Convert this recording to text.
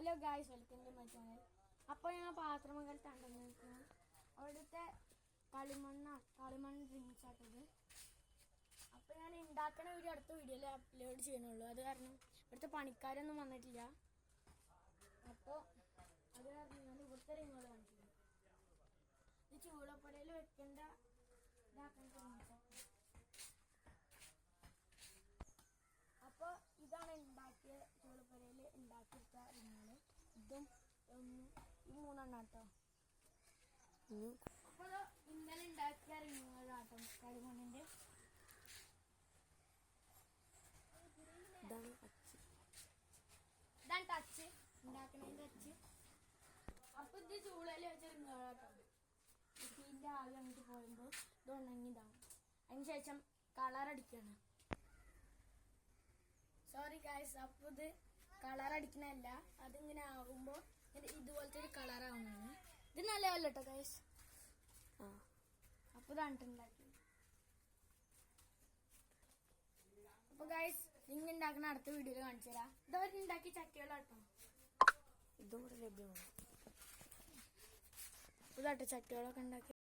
Hello guys, welcome to my channel. അപ്പോൾ ഞാൻ പാത്രമംഗലത്താണ്ടെന്ന് നിൽക്കുന്നത്. അവിടുത്തെ കളിമണ്ണ് ഡ്രിങ്ക്സ് ആട്ടത്. അപ്പോൾ ഞാൻ ഉണ്ടാക്കണ ഒരു അടുത്ത വീഡിയോയിൽ അപ്ലോഡ് ചെയ്യണുള്ളൂ. അത് കാരണം ഇവിടുത്തെ പണിക്കാരൊന്നും വന്നിട്ടില്ല. അപ്പോൾ അത് കാരണം ഞാൻ ഇവിടുത്തെ റിങ്ങുകൾ കാണിച്ചില്ല. ഇത് ചൂടപ്പുരയിൽ വെക്കേണ്ട ഇതാക്കാൻ ഡ്രിങ്ക്സ്. അപ്പോൾ ഇതാണ് ഉണ്ടാക്കിയ ചൂടപ്പുരയിൽ ഉണ്ടാക്കിയെടുത്ത റിങ്ങുകൾ. ഇതും ഈ മൂന്നെണ്ണം കേട്ടോ. അപ്പോൾ ഇന്നലെ ഉണ്ടാക്കിയ റിങ്ങുകളാട്ടോ കളിമണ്ണിൻ്റെ. ഇതാണ് ടച്ച് ഉണ്ടാക്കണതിൻ്റെ ടച്ച്. അപ്പോൾ ഇത് ചൂളയിൽ വെച്ച റിങ്ങുകളാട്ടോ. ഇതിൻ്റെ ആവി അങ്ങോട്ട് പോകുമ്പോൾ ഇത് ഉണങ്ങിയതാണ്. അതിന് ശേഷം കളറടിക്കണം. സോറി ഗായ്സ്, അപ്പോൾ ഇത് കളറടിക്കണല്ല, അതിങ്ങനെ ആകുമ്പോൾ ഇതുപോലത്തെ ഒരു കളറാവുന്നതാണ്. ഇത് നല്ലതല്ല കേട്ടോ ഗായ്സ്. അപ്പോൾ ഇതാണ് ഉണ്ടാക്കി. അപ്പോൾ ഗായ്സ് റിങ് ഉണ്ടാക്കുന്ന അടുത്ത വീഡിയോയിൽ കാണിച്ചു തരാം. ഇതവർ ഉണ്ടാക്കി ചട്ടികളാട്ടോ. ഇതും കൂടെ ലഭ്യമാണ്. ഇതാട്ടോ ചട്ടികളൊക്കെ ഉണ്ടാക്കി.